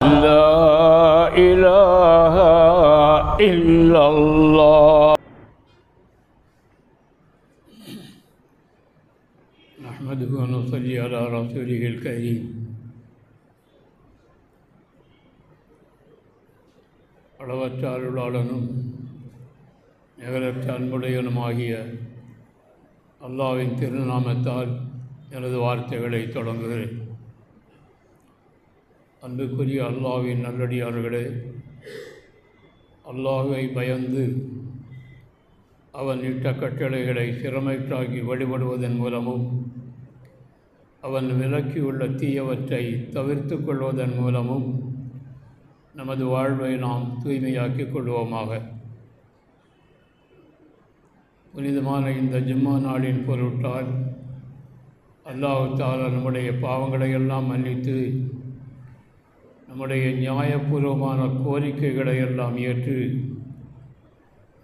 لا إله إلا الله نحمده ونصلي على رسوله الكريم. அளவற்ற அருளாளனும் நிகரற்ற அன்புடையனுமாகிய அல்லாஹ்வின் திருநாமத்தால் எனது வார்த்தைகளை தொடங்குகிறேன். அன்புக்குரிய அல்லாஹ்வின் நல்லடியார்களே, அல்லாஹ்வை பயந்து அவன் இட்ட கட்டளைகளை சிரமேற்றாக்கி வழிபடுவதன் மூலமும் அவன் விலக்கியுள்ள தீயவற்றை தவிர்த்து கொள்வதன் மூலமும் நமது வாழ்வை நாம் தூய்மையாக்கிக் கொள்வோமாக. புனிதமான இந்த ஜும்மா நாளின் பொருட்டால் அல்லாஹ் தஆலா நம்முடைய பாவங்களை எல்லாம் மன்னித்து நம்முடைய நியாயபூர்வமான கோரிக்கைகளை எல்லாம் ஏற்று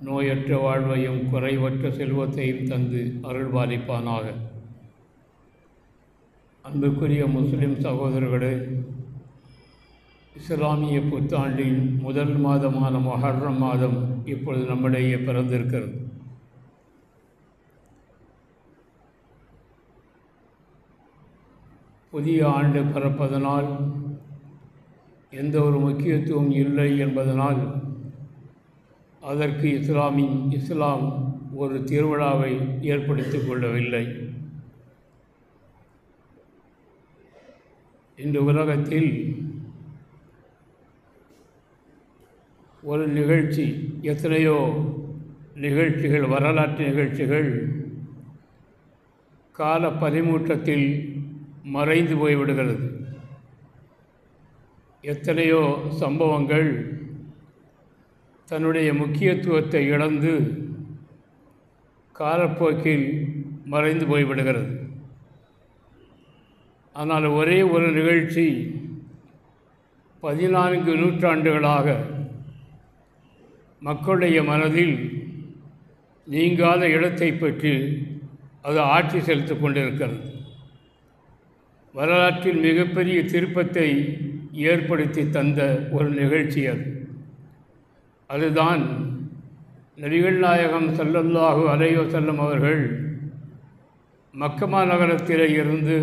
நோயற்ற வாழ்வையும் குறைவற்ற செல்வத்தையும் தந்து அருள்பாலிப்பானாக. அன்புக்குரிய முஸ்லிம் சகோதரர்களே, இஸ்லாமிய புத்தாண்டின் முதல் மாதமான முஹர்ரம் மாதம் இப்பொழுது நம்மிடையே பிறந்திருக்கிறது. புதிய ஆண்டு பிறப்பதனால் எந்த ஒரு முக்கியத்துவம் இல்லை என்பதனால் அதற்கு இஸ்லாம் ஒரு திருவிழாவை ஏற்படுத்தி கொள்ளவில்லை. இந்த உலகத்தில் ஒரு நிகழ்ச்சி, எத்தனையோ நிகழ்ச்சிகள், வரலாற்று நிகழ்ச்சிகள் கால பரிமூற்றத்தில் மறைந்து போய்விடுகிறது. எத்தனையோ சம்பவங்கள் தன்னுடைய முக்கியத்துவத்தை இழந்து காலப்போக்கில் மறைந்து போய்விடுகிறது. ஆனால் ஒரே ஒரு நிகழ்ச்சி 14 நூற்றாண்டுகளாக மக்களுடைய மனதில் நீங்காத இடத்தை பெற்று அது ஆட்சி செலுத்தி கொண்டிருக்கிறது. வரலாற்றில் மிகப்பெரிய திருப்பத்தை ஏற்படுத்தி தந்த ஒரு நிகழ்ச்சி அதுதான் நபிகள் நாயகம் ஸல்லல்லாஹு அலைஹி வஸல்லம் அவர்கள் மக்கா நகரத்திலே இருந்து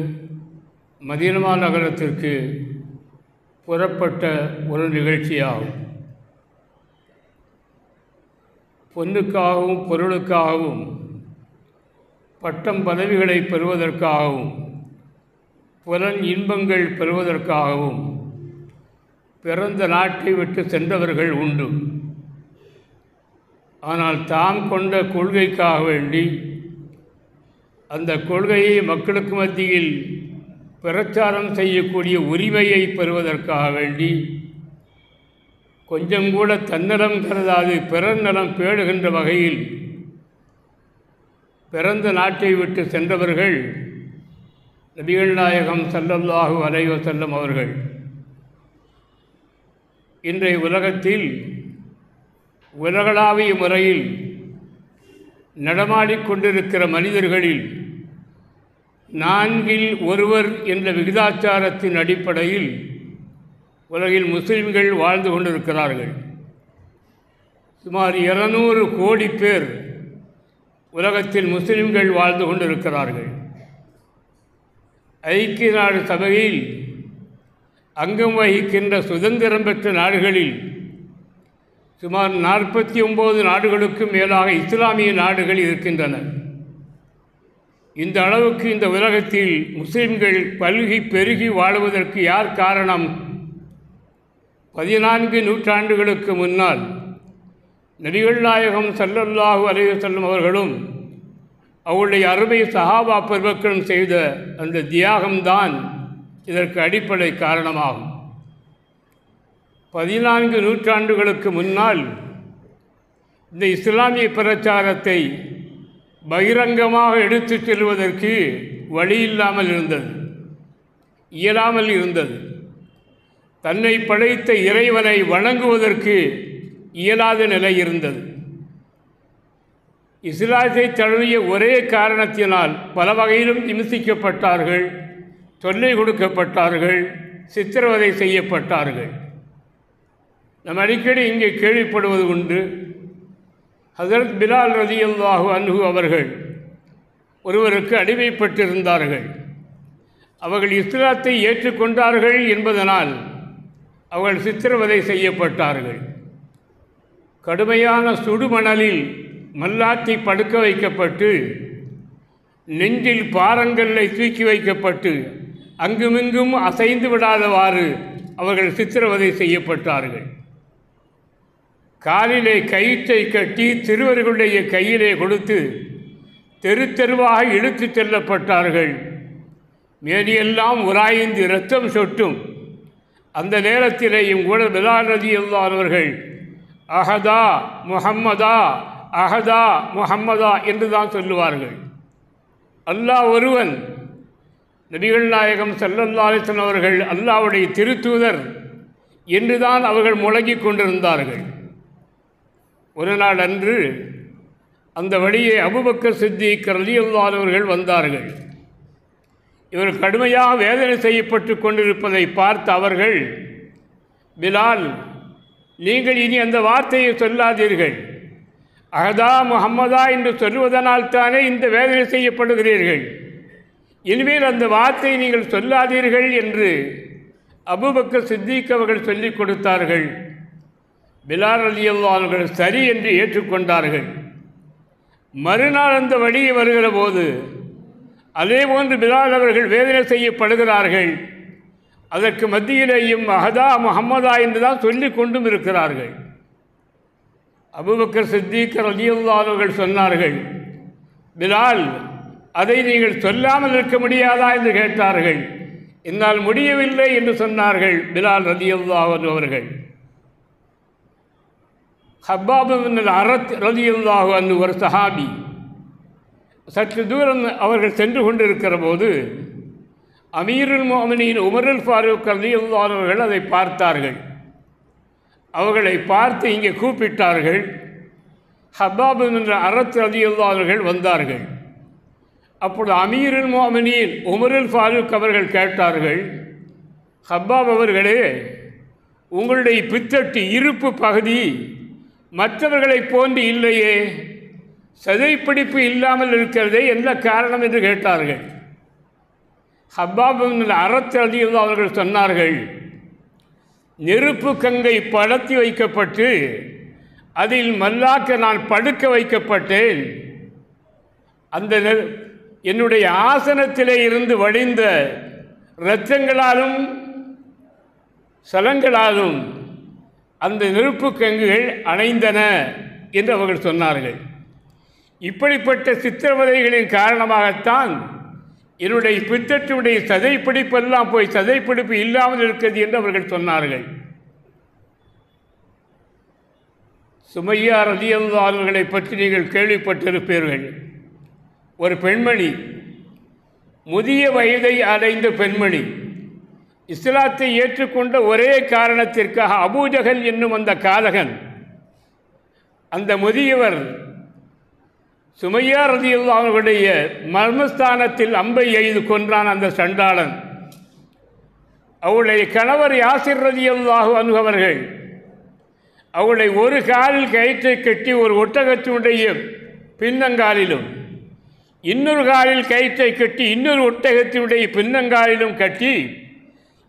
மதீனா நகரத்திற்கு புறப்பட்ட ஒரு நிகழ்ச்சியாகும். பொன்னுக்காகவும் பொருளுக்காகவும் பட்டம் பதவிகளை பெறுவதற்காகவும் புலன் இன்பங்கள் பெறுவதற்காகவும் பிறந்த நாட்டை விட்டு சென்றவர்கள் உண்டு. ஆனால் தாம் கொண்ட கொள்கைக்காக வேண்டி அந்த கொள்கையை மக்களுக்கு மத்தியில் பிரச்சாரம் செய்யக்கூடிய உரிமையை பெறுவதற்காக வேண்டி கொஞ்சம் கூட தன்னலம் கருதாது பிறர் நலம் பேணுகின்ற வகையில் பிறந்த நாட்டை விட்டு சென்றவர்கள் நபிகள் நாயகம் ஸல்லல்லாஹு அலைஹி வஸல்லம் அவர்கள். இன்றைய உலகத்தில் உலகளாவிய முறையில் நடமாடிக்கொண்டிருக்கிற மனிதர்களில் 4 ஒருவர் என்ற விகிதாச்சாரத்தின் அடிப்படையில் உலகில் முஸ்லிம்கள் வாழ்ந்து கொண்டிருக்கிறார்கள். சுமார் 200 கோடி பேர் உலகத்தில் முஸ்லிம்கள் வாழ்ந்து கொண்டிருக்கிறார்கள். ஐக்கிய நாடு சபையில் அங்கம் வகிக்கின்ற சுதந்திரம் பெற்ற நாடுகளில் சுமார் 49 நாடுகளுக்கும் மேலாக இஸ்லாமிய நாடுகள் இருக்கின்றன. இந்த அளவுக்கு இந்த உலகத்தில் முஸ்லிம்கள் பல்கி பெருகி வாழுவதற்கு யார் காரணம்? 14 நூற்றாண்டுகளுக்கு முன்னால் நபிகள் நாயகம் ஸல்லல்லாஹு அலைஹி வஸல்லம் அவர்களும் அவருடைய அருமை சஹாபா பெருமக்களும் செய்த அந்த தியாகம்தான் இதற்கு அடிப்படை காரணமாகும். 14 நூற்றாண்டுகளுக்கு முன்னால் இந்த இஸ்லாமிய பிரச்சாரத்தை பகிரங்கமாக எடுத்துச் செல்வதற்கு வழியில்லாமல் இருந்தது, இயலாமல் இருந்தது. தன்னை படைத்த இறைவனை வணங்குவதற்கு இயலாத நிலை இருந்தது. இஸ்லாத்தை தழுவிய ஒரே காரணத்தினால் பல வகையிலும் விமர்சிக்கப்பட்டார்கள், தொல்லை கொடுக்கப்பட்டார்கள், சித்திரவதை செய்யப்பட்டார்கள். நம்ம அடிக்கடி இங்கே கேள்விப்படுவது உண்டு. ஹஸரத் பிலால் ரலியல்லாஹு அன்ஹு அவர்கள் ஒருவருக்கு அடிமைப்பட்டிருந்தார்கள். அவர்கள் இஸ்லாத்தை ஏற்றுக்கொண்டார்கள் என்பதனால் அவர்கள் சித்திரவதை செய்யப்பட்டார்கள். கடுமையான சுடுமணலில் மல்லாத்தி படுக்க வைக்கப்பட்டு, நெஞ்சில் பாறங்களை தூக்கி வைக்கப்பட்டு, அங்குமிங்கும் அசைந்து விடாதவாறு அவர்கள் சித்திரவதை செய்யப்பட்டார்கள். காலிலே கயிற்றை கட்டி சிறுவர்களுடைய கையிலே கொடுத்து தெரு தெருவாக இழுத்து செல்லப்பட்டார்கள். மேனியெல்லாம் உராய்ந்து இரத்தம் சொட்டும். அந்த நேரத்திலேயும் கூட பிலால் ரலியல்லாஹு அவர்கள் அஹதா முஹம்மதா, அஹதா முஹம்மதா என்று தான் சொல்லுவார்கள். அல்லாஹ் ஒருவன், நபிகள் நாயகம் ஸல்லல்லாஹு அலைஹி வஸல்லம் அவர்கள் அல்லாஹ்வுடைய திருத்தூதர் என்றுதான் அவர்கள் முழங்கிக் கொண்டிருந்தார்கள். ஒரு நாள் அன்று அந்த வழியே அபூபக்கர் சித்திக் ரலியல்லாஹு அவர்கள் வந்தார்கள். இவர் கடுமையாக வேதனை செய்யப்பட்டு கொண்டிருப்பதை பார்த்த அவர்கள், பிலால், நீங்கள் இனி அந்த வார்த்தையை சொல்லாதீர்கள். அஹதா முஹம்மதா என்று சொல்லுவதனால் தானே இந்த வேதனை செய்யப்படுகிறீர்கள். இனிமேல் அந்த வார்த்தையை நீங்கள் சொல்லாதீர்கள் என்று அபூபக்கர் சித்திக் அவர்கள் சொல்லிக் கொடுத்தார்கள். பிலால் ரலியல்லாஹு அவர்கள் சரி என்று ஏற்றுக்கொண்டார்கள். மறுநாள் அந்த வழியை வருகிற போது அதேபோன்று பிலால் அவர்கள் வேதனை செய்யப்படுகிறார்கள். அதற்கு மத்தியிலேயும் அஹதா முஹம்மதா என்று தான் சொல்லி கொண்டும் இருக்கிறார்கள். அபூபக்கர் சித்திக் ரலியல்லாஹு அவர்கள் சொன்னார்கள், பிலால், அதை நீங்கள் சொல்லாமல் இருக்க முடியாதா என்று கேட்டார்கள். என்னால் முடியவில்லை என்று சொன்னார்கள் பிலால் ரலியல்லாஹு அவர்கள். ஹப்பாப் பின் அரத் ரலியல்லாஹு அன்ஹு ஒரு சஹாபி, சற்று தூரம் அவர்கள் சென்று கொண்டிருக்கிற போது அமீருல் முஃமினீன் உமருல் ஃபாரூக் ரலியல்லாஹு அவர்கள் அதை பார்த்தார்கள். அவர்களை பார்த்து இங்கே கூப்பிட்டார்கள். ஹப்பாப் பின் அரத் ரலியல்லாஹு அவர்கள் வந்தார்கள். அப்பொழுது அமீருல் முஃமினீன் உமருல் ஃபாரூக் அவர்கள் கேட்டார்கள், ஹப்பாப் அவர்களே, உங்களுடைய பித்தட்டு இருப்பு பகுதி மற்றவர்களைப் போன்று இல்லையே, சதைப்பிடிப்பு இல்லாமல் இருக்கிறதே, என்ன காரணம் என்று கேட்டார்கள். ஹப்பாப் பின் அரத் ரலியல்லாஹு அவர்கள் சொன்னார்கள், நெருப்பு கங்கை படத்தி வைக்கப்பட்டு அதில் மல்லாக்க நான் படுக்க வைக்கப்பட்டேன். அந்த என்னுடைய ஆசனத்திலே இருந்து வடிந்த இரத்தங்களாலும் சலங்களாலும் அந்த நெருப்பு கங்குகள் அணைந்தன என்று அவர்கள் சொன்னார்கள். இப்படிப்பட்ட சித்திரவதைகளின் காரணமாகத்தான் என்னுடைய பித்தட்டுடைய சதைப்பிடிப்பெல்லாம் போய் சதைப்பிடிப்பு இல்லாமல் இருக்கிறது என்று அவர்கள் சொன்னார்கள். சுமையா ரலியல்லாஹு அவர்களை பற்றி நீங்கள் கேள்விப்பட்டிருப்பீர்கள். ஒரு பெண்மணி, முதிய வயதை அடைந்த பெண்மணி, இஸ்லாத்தை ஏற்றுக்கொண்ட ஒரே காரணத்திற்காக அபூஜஹல் என்னும் அந்த காதகன், அந்த முதியவர் சுமையா ரலியல்லாஹு அவர்களுடைய மர்மஸ்தானத்தில் அம்பை எய்து கொன்றான் அந்த சண்டாளன். அவளுடைய கணவர் யாசிர் ரலியல்லாஹு அன்ஹு அவர்கள் அவளை ஒரு காலில் கயிற்றை கட்டி ஒரு ஒட்டகத்தினுடைய பின்னங்காலிலும், இன்னொரு காலில் கயிற்றை கட்டி இன்னொரு ஒட்டகத்தினுடைய பின்னங்காலிலும் கட்டி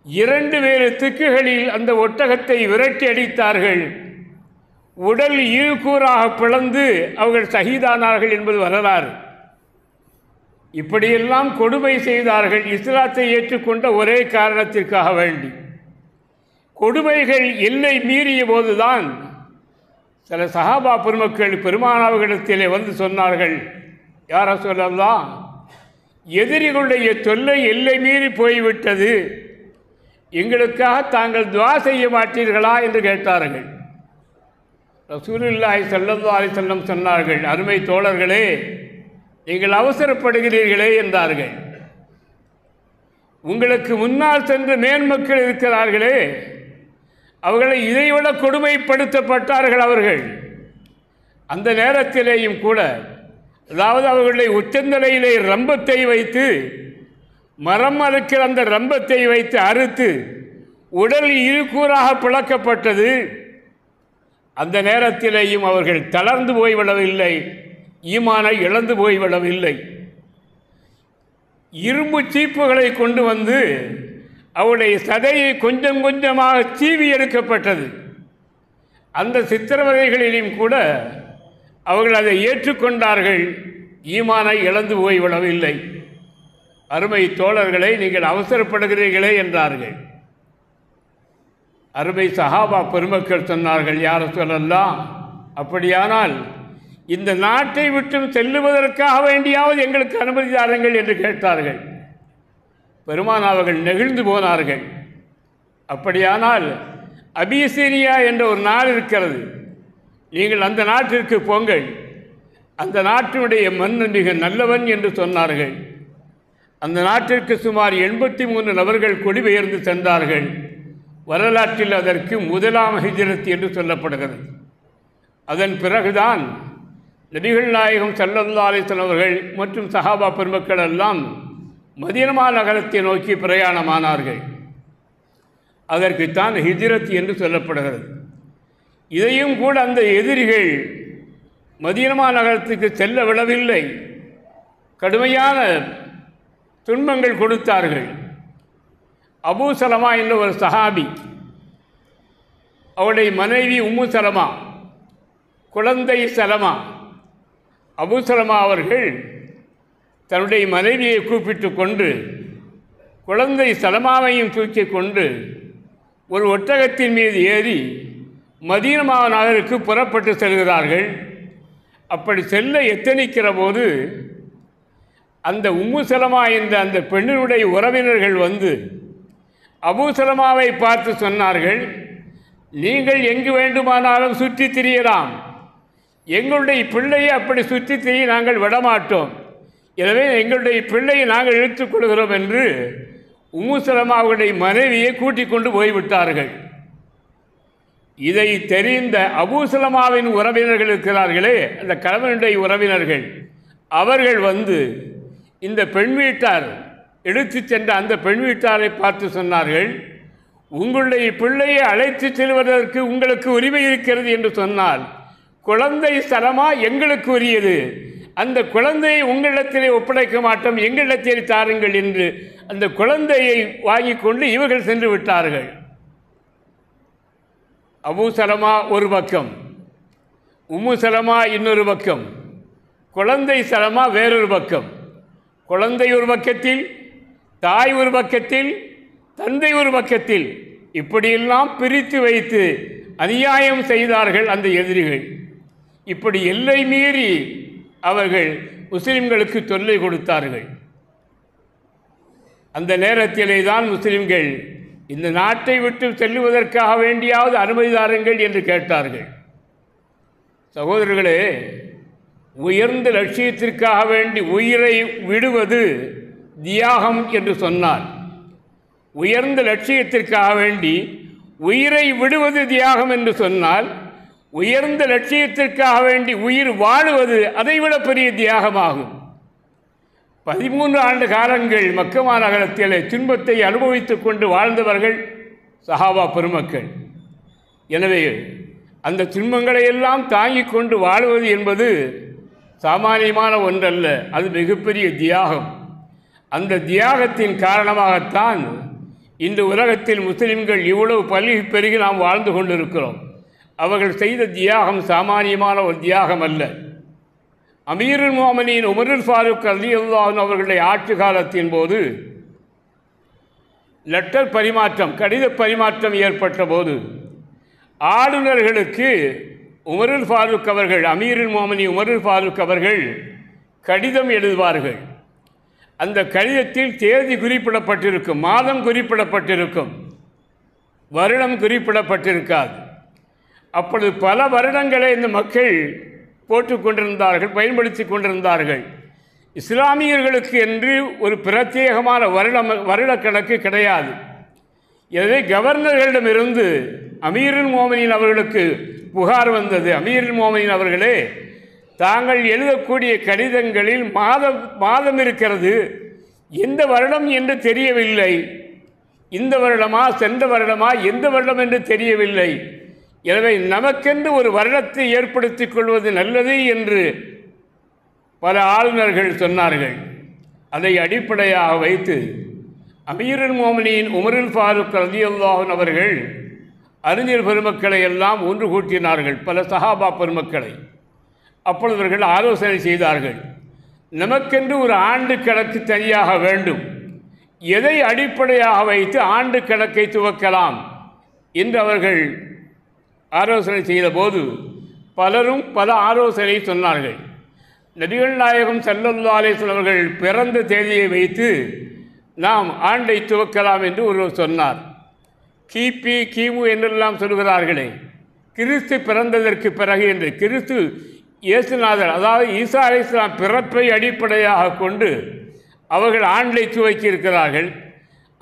2 வேறு திக்குகளில் அந்த ஒட்டகத்தை விரட்டி அடித்தார்கள். உடல் ஈழ்கூறாக பிளந்து அவர்கள் ஷஹீதானார்கள் என்பது வரலாறு. இப்படியெல்லாம் கொடுமை செய்தார்கள் இஸ்லாத்தை ஏற்றுக்கொண்ட ஒரே காரணத்திற்காக வேண்டி. கொடுமைகள் எல்லை மீறிய போதுதான் சில சஹாபா பெருமக்கள் பெருமானார்களிடத்திலே வந்து சொன்னார்கள், யா ரசூலல்லாஹ், எதிரிகளுடைய தொல்லை எல்லை மீறி போய்விட்டது, எங்களுக்காக தாங்கள் துஆ செய்ய மாட்டீர்களா என்று கேட்டார்கள். ரசூலுல்லாஹி ஸல்லல்லாஹு அலைஹி வஸல்லம் சொன்னார்கள், அருமை தோழர்களே, நீங்கள் அவசரப்படுகிறீர்களே என்றார்கள். உங்களுக்கு முன்னால் சென்று மேன்மக்கள் இருக்கிறார்களே, அவர்களை இதைவிட கொடுமைப்படுத்தப்பட்டார்கள் அவர்கள். அந்த நேரத்திலேயும் கூட, அதாவது அவர்களுடைய உச்சந்தலையிலே ரம்பத்தை வைத்து, மரம் அறுக்கிற அந்த ரம்பத்தை வைத்து அறுத்து உடல் இருகூறாக பிளக்கப்பட்டது. அந்த நேரத்திலேயும் அவர்கள் தளர்ந்து போய்விடவில்லை, ஈமானை இழந்து போய்விடவில்லை. இரும்பு சீப்புகளை கொண்டு வந்து அவருடைய சதையை கொஞ்சம் கொஞ்சமாக சீவி எடுக்கப்பட்டது. அந்த சித்திரவதைகளிலும் கூட அவர்கள் அதை ஏற்றுக்கொண்டார்கள், ஈமானை இழந்து போய்விடவில்லை. அருமை தோழர்களை, நீங்கள் அவசரப்படுகிறீர்களே என்றார்கள். அருமை சஹாபா பெருமக்கள் சொன்னார்கள், யார் ரசூலல்லாஹ், அப்படியானால் இந்த நாட்டை விட்டு செல்லுவதற்காக வேண்டியாவது எங்களுக்கு அனுமதி தாருங்கள் என்று கேட்டார்கள். பெருமான் அவர்கள் நெகிழ்ந்து போனார்கள். அப்படியானால் அபிசீனியா என்ற ஒரு நாடு இருக்கிறது, நீங்கள் அந்த நாட்டிற்கு போங்கள், அந்த நாட்டினுடைய மன்னன் மிக நல்லவன் என்று சொன்னார்கள். அந்த நாட்டிற்கு சுமார் 83 நபர்கள் குடிபெயர்ந்து சென்றார்கள். வரலாற்றில் அதற்கு முதலாம் ஹிஜ்ரத் என்று சொல்லப்படுகிறது. அதன் பிறகுதான் நபிகள் நாயகம் ஸல்லல்லாஹு அலைஹி வஸல்லம் அவர்கள் மற்றும் சஹாபா பெருமக்கள் எல்லாம் மதீனா நகரத்தை நோக்கி பிரயாணமானார்கள். அதற்குத்தான் ஹிஜ்ரத் என்று சொல்லப்படுகிறது. இதையும் கூட அந்த எதிரிகள் மதீனா நகரத்துக்கு செல்ல விடவில்லை, கடுமையான துன்பங்கள் கொடுத்தார்கள். அபூ சலமா என்ற ஒரு சஹாபி, அவருடைய மனைவி உம்மு சலமா, குழந்தை சலமா. அபூ சலமா அவர்கள் தன்னுடைய மனைவியை கூப்பிட்டு கொண்டு குழந்தை சலமாவையும் தூக்கி கொண்டு ஒரு ஒட்டகத்தின் மீது ஏறி மதீனா நகருக்கு புறப்பட்டு செல்கிறார்கள். அப்படி செல்ல எத்தனிக்கிற போது அந்த உம்மு சலமா என்ற அந்த பெண்ணினுடைய உறவினர்கள் வந்து அபூ சலமாவை பார்த்து சொன்னார்கள், நீங்கள் எங்கு வேண்டுமானாலும் சுற்றி திரியலாம், எங்களுடைய பிள்ளையை அப்படி சுற்றி திரிய நாங்கள் விடமாட்டோம், எனவே எங்களுடைய பிள்ளையை நாங்கள் இழுத்துக் கொள்கிறோம் என்று உம்மு சலமாவுடைய மனைவியை கூட்டிக் கொண்டு போய்விட்டார்கள். இதை தெரிந்த அபூ சலமாவின் உறவினர்கள் இருக்கிறார்களே, அந்த கணவனுடைய உறவினர்கள், அவர்கள் வந்து இந்த பெண் வீட்டார் எடுத்து சென்ற அந்த பெண் வீட்டாரை பார்த்து சொன்னார்கள், உங்களுடைய பிள்ளையை அழைத்து செல்வதற்கு உங்களுக்கு உரிமை இருக்கிறது என்று சொன்னால் குழந்தை சலமா எங்களுக்கு உரியது, அந்த குழந்தையை உங்களிடத்திலே ஒப்படைக்க மாட்டோம், எங்களிடத்திலே தாருங்கள் என்று அந்த குழந்தையை வாங்கி கொண்டு இவர்கள் சென்று விட்டார்கள். அபூ சலமா ஒரு பக்கம், உம்மு சலமா இன்னொரு பக்கம், குழந்தை சலமா வேறொரு பக்கம். குழந்தை ஒரு பக்கத்தில், தாய் ஒரு பக்கத்தில், தந்தை ஒரு பக்கத்தில், இப்படியெல்லாம் பிரித்து வைத்து அநியாயம் செய்தார்கள் அந்த எதிரிகள். இப்படி எல்லை மீறி அவர்கள் முஸ்லிம்களுக்கு தொல்லை கொடுத்தார்கள். அந்த நேரத்திலே தான் முஸ்லிம்கள் இந்த நாட்டை விட்டு செல்லுவதற்காக வேண்டியாவது அனுமதி தாருங்கள் என்று கேட்டார்கள். சகோதரர்களே, உயர்ந்த லட்சியத்திற்காக வேண்டி உயிரை விடுவது தியாகம் என்று சொன்னார். உயர்ந்த லட்சியத்திற்காக வேண்டி உயிரை விடுவது தியாகம் என்று சொன்னால், உயர்ந்த லட்சியத்திற்காக வேண்டி உயிர் வாழுவது அதைவிட பெரிய தியாகமாகும். 13 ஆண்டு காலங்கள் மக்கா நகரத்தில் துன்பத்தை அனுபவித்துக் கொண்டு வாழ்ந்தவர்கள் சஹாபா பெருமக்கள். எனவே அந்த துன்பங்களை எல்லாம் தாங்கிக் கொண்டு வாழுவது என்பது சாமானியமான ஒன்றல்ல, அது மிகப்பெரிய தியாகம். அந்த தியாகத்தின் காரணமாகத்தான் இந்த உலகத்தில் முஸ்லிம்கள் இவ்வளவு பல்கி பெருகி நாம் வாழ்ந்து கொண்டிருக்கிறோம். அவர்கள் செய்த தியாகம் சாமானியமான ஒரு தியாகம் அல்ல. அமீருல் மோமினீன் உமருல் ஃபாரூக் ரலியல்லாஹு அன்ஹு அவர்களுடைய ஆட்சி காலத்தின் போது லெட்டர் பரிமாற்றம், கடித பரிமாற்றம் ஏற்பட்ட போது ஆளுநர்களுக்கு உமருல் ஃபாரூக் அவர்கள், அமீருல் மோமினீன் உமருல் ஃபாரூக் அவர்கள் கடிதம் எழுதுவார்கள். அந்த கடிதத்தில் தேதி குறிப்பிடப்பட்டிருக்கும், மாதம் குறிப்பிடப்பட்டிருக்கும், வருடம் குறிப்பிடப்பட்டிருக்காது. அப்பொழுது பல வருடங்களை இந்த மக்கள் போட்டுக்கொண்டிருந்தார்கள், பயன்படுத்தி கொண்டிருந்தார்கள். இஸ்லாமியர்களுக்கு என்று ஒரு பிரத்யேகமான வருட கணக்கு கிடையாது. எனவே கவர்னர்களிடமிருந்து அமீருல் மோமினீன் அவர்களுக்கு புகார் வந்தது, அமீருல் மோமினீன் அவர்களே, தாங்கள் எழுதக்கூடிய கடிதங்களில் மாதம் இருக்கிறது, எந்த வருடம் என்று தெரியவில்லை, இந்த வருடமா சென்ற வருடமா எந்த வருடம் என்று தெரியவில்லை. எனவே நமக்கென்று ஒரு வருடத்தை ஏற்படுத்திக் கொள்வது நல்லது என்று பல ஆளுநர்கள் சொன்னார்கள். அதை அடிப்படையாக வைத்து அமீருல் மோமினீன் உமருல் ஃபாரூக் ரலியல்லாஹு அன்ஹு அவர்கள் அறிஞர் பெருமக்களை எல்லாம் ஒன்று கூட்டினார்கள், பல சஹாபா பெருமக்களை. அப்பொழுது அவர்கள் ஆலோசனை செய்தார்கள், நமக்கென்று ஒரு ஆண்டு கணக்கு தனியாக வேண்டும், எதை அடிப்படையாக வைத்து ஆண்டு கணக்கை துவக்கலாம் என்று அவர்கள் ஆலோசனை செய்தபோது பலரும் பல ஆலோசனை சொன்னார்கள். நபிகள் நாயகம் ஸல்லல்லாஹு அலைஹி வஸல்லம் அவர்கள் பிறந்த தேதியை வைத்து நாம் ஆண்டை துவக்கலாம் என்று ஒருவர் சொன்னார். கிபி கிமு என்றெல்லாம் சொல்கிறார்களே, கிறிஸ்து பிறந்ததற்கு பிறகு என்று. கிறிஸ்து இயேசுநாதர் அதாவது ஈசா அலைஹிஸ்ஸலாம் பிறப்பை அடிப்படையாக கொண்டு அவர்கள் ஆண்டை துவக்கி இருக்கிறார்கள்.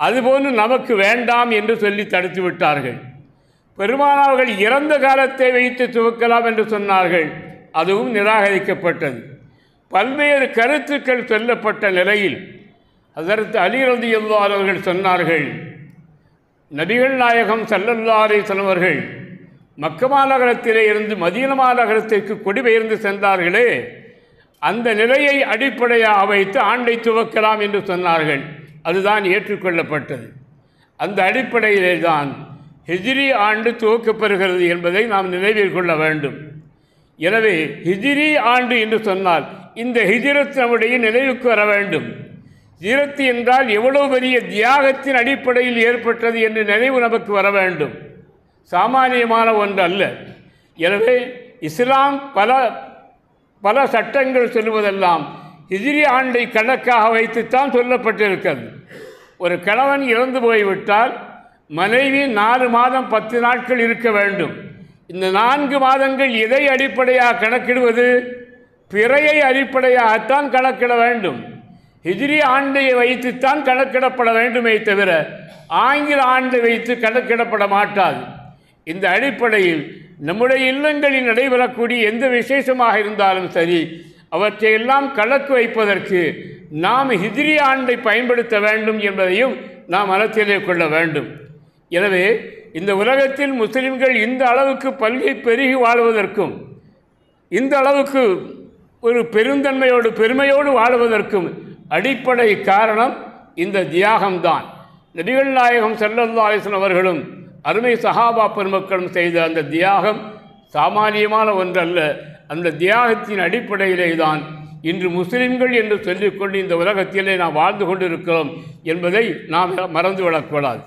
அதுபோன்று நமக்கு வேண்டாம் என்று சொல்லி தடுத்து விட்டார்கள். பெருமானார்கள் இறந்த காலத்தை வைத்து துவக்கலாம் என்று சொன்னார்கள், அதுவும் நிராகரிக்கப்பட்டது. பல்வேறு கருத்துக்கள் சொல்லப்பட்ட நிலையில் ஹஸரத் அலி ரலியல்லாஹு அன்ஹு அவர்கள் சொன்னார்கள், நபிகள் நாயகம் ஸல்லல்லாஹு அலைஹி வஸல்லம் அவர்கள் மக்கா மாநகரத்திலே இருந்து மதீனா மாநகரத்திற்கு குடிபெயர்ந்து சென்றார்களே, அந்த நிலையை அடிப்படையாக வைத்து ஆண்டை துவக்கலாம் என்று சொன்னார்கள். அதுதான் ஏற்றுக்கொள்ளப்பட்டது. அந்த அடிப்படையிலே தான் ஹிஜ்ரி ஆண்டு துவக்கப்பெறுகிறது என்பதை நாம் நினைவில் கொள்ள வேண்டும். எனவே ஹிஜ்ரி ஆண்டு என்று சொன்னால் இந்த ஹிஜ்ரத் நம்முடைய நினைவுக்கு வர வேண்டும். ஹிஜ்ரத் என்றால் எவ்வளவு பெரிய தியாகத்தின் அடிப்படையில் ஏற்பட்டது என்று நினைவு நமக்கு வர வேண்டும். சாமானியமான ஒன்று அல்ல. எனவே இஸ்லாம் பல சட்டங்கள் சொல்லுவதெல்லாம் ஹிஜ்ரி ஆண்டை கணக்காக வைத்துத்தான் சொல்லப்பட்டிருக்கிறது. ஒரு கணவன் இறந்து போய்விட்டால் மனைவி 4 மாதம் 10 நாட்கள் இருக்க வேண்டும். இந்த 4 மாதங்கள் எதை அடிப்படையாக கணக்கிடுவது? பிறையை அடிப்படையாகத்தான் கணக்கிட வேண்டும். ஹிஜ்ரி ஆண்டை வைத்துத்தான் கணக்கிடப்பட வேண்டுமே தவிர ஆங்கில ஆண்டை வைத்து கணக்கிடப்பட மாட்டாது. இந்த அடிப்படையில் நம்முடைய இல்லங்களில் நடைபெறக்கூடிய எந்த விசேஷமாக இருந்தாலும் சரி, அவற்றையெல்லாம் கணக்கு வைப்பதற்கு நாம் ஹிஜ்ரி ஆண்டை பயன்படுத்த வேண்டும் என்பதையும் நாம் மனத்திலே கொள்ள வேண்டும். எனவே இந்த உலகத்தில் முஸ்லிம்கள் இந்த அளவுக்கு பல்கி பெருகி வாழ்வதற்கும் இந்த அளவுக்கு ஒரு பெருந்தன்மையோடு பெருமையோடு வாழ்வதற்கும் அடிப்படை காரணம் இந்த தியாகம்தான். நபிகள் நாயகம் ஸல்லல்லாஹு அலைஹி வஸல்லம் அவர்களும் அருமை சஹாபா பெருமக்களும் செய்த அந்த தியாகம் சாமானியமான ஒன்றல்ல. அந்த தியாகத்தின் அடிப்படையிலே தான் இன்று முஸ்லிம்கள் என்று சொல்லிக்கொண்டு இந்த உலகத்திலே நாம் வாழ்ந்து கொண்டிருக்கிறோம் என்பதை நாம் மறந்துவிடக்கூடாது.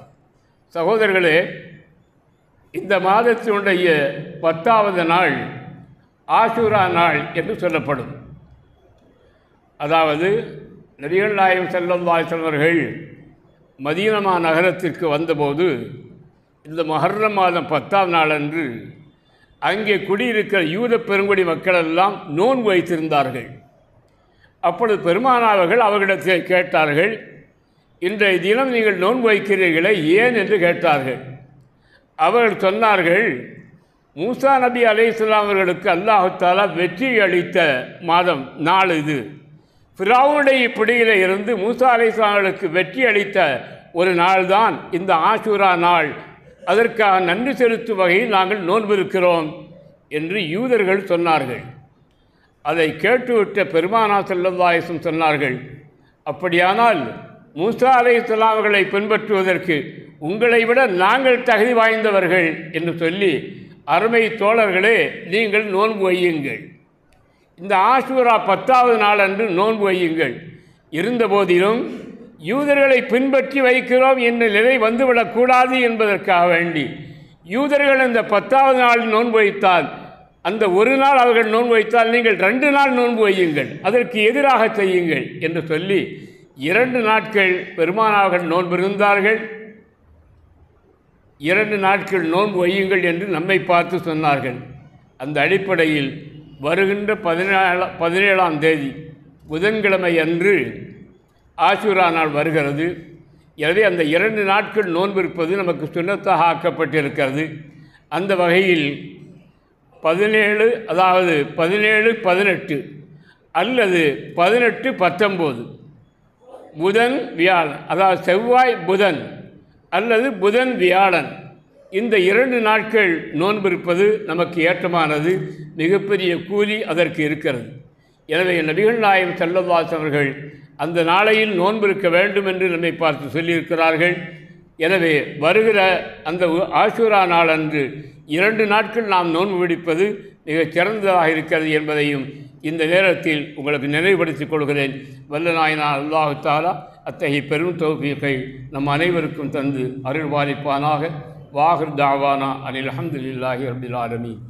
சகோதரர்களே, இந்த மாதத்தினுடைய 10வது நாள் ஆஷூரா நாள் என்று சொல்லப்படும். அதாவது நபிகள் நாயகம் ஸல்லல்லாஹு அலைஹி வஸல்லம் அவர்கள் மதீனா நகரத்திற்கு வந்தபோது இந்த முஹர்ரம் மாதம் 10ஆம் நாள் அன்று அங்கே குடியிருக்கிற யூத பெருங்குடி மக்களெல்லாம் நோன்பு வைத்திருந்தார்கள். அப்பொழுது பெருமானார்கள் அவர்களிடத்தில் கேட்டார்கள், இன்றைய தினம் நீங்கள் நோன்பு வைக்கிறீர்களே ஏன் என்று கேட்டார்கள். அவர்கள் சொன்னார்கள், மூசா நபி அலைஹிஸ்ஸலாம் அவர்களுக்கு அல்லாஹ் தஆலா வெற்றி அளித்த மாதம் நாள் இது. ஃபிரௌனுடைய பிடியிலே இருந்து மூசா அலைஹிஸ்ஸலாம் அவர்களுக்கு வெற்றி அளித்த ஒரு நாள் தான் இந்த ஆஷூரா நாள். அதற்காக நன்றி செலுத்தும் வகையில் நாங்கள் நோன்பு இருக்கிறோம் என்று யூதர்கள் சொன்னார்கள். அதை கேட்டுவிட்ட பெருமானார் ஸல்லல்லாஹு அலைஹி வஸல்லம் சொன்னார்கள், அப்படியானால் மூசா அலைஹிஸ்ஸலாம் அவர்களை பின்பற்றுவதற்கு உங்களை விட நாங்கள் தகுதி வாய்ந்தவர்கள் என்று சொல்லி, அருமை தோழர்களே, நீங்கள் நோன்பு வையுங்கள், இந்த ஆஷூரா 10வது நாள் அன்று நோன்பு வையுங்கள். இருந்தபோதிலும் யூதர்களை பின்பற்றி வைக்கிறோம் என்ற நிலை வந்துவிடக்கூடாது என்பதற்காக வேண்டி யூதர்கள் இந்த 10வது நாள் நோன்பு வைத்தால், அந்த ஒரு நாள் அவர்கள் நோன்பு வைத்தால் நீங்கள் 2 நாள் நோன்பு வையுங்கள், அதற்கு எதிராக செய்யுங்கள் என்று சொல்லி 2 நாட்கள் பெருமானார்கள் நோன்பு இருந்தார்கள். 2 நாட்கள் நோன்பு வையுங்கள் என்று நம்மை பார்த்து சொன்னார்கள். அந்த அடிப்படையில் வருகின்ற 17ஆம் தேதி புதன்கிழமை அன்று ஆஷூரா நாள் வருகிறது. எனவே அந்த 2 நாட்கள் நோன்பு இருப்பது நமக்கு சுன்னத்தாக ஆக்கப்பட்டிருக்கிறது. அந்த வகையில் 17 அதாவது 17, 18 அல்லது 18, 19 புதன் வியாழன், அதாவது செவ்வாய் புதன் அல்லது புதன் வியாழன் இந்த 2 நாட்கள் நோன்பிருப்பது நமக்கு ஏற்றமானது. மிகப்பெரிய கூலி அதற்கு இருக்கிறது. எனவே நபிகள் நாயகம் ஸல்லல்லாஹு அலைஹி வஸல்லம் அவர்கள் அந்த நாளையில் நோன்பிருக்க வேண்டும் என்று நம்மை பார்த்து சொல்லியிருக்கிறார்கள். எனவே வருகிற அந்த ஆஷூரா நாள் அன்று 2 நாட்கள் நாம் நோன்பு பிடிப்பது மிகச் சிறந்ததாக இருக்கிறது என்பதையும் இந்த நேரத்தில் உங்களுக்கு நினைவுபடுத்திக் கொள்கிறேன். வல்ல நாயனார் அல்லாஹு தஆலா அத்தகைய பெரும் தௌஃபீகை நம் அனைவருக்கும் தந்து அருள்பாலிப்பானாக. வாஹிர் தாவானா அனில் அல்ஹம்துலில்லாஹி ரப்பில் ஆலமீன்.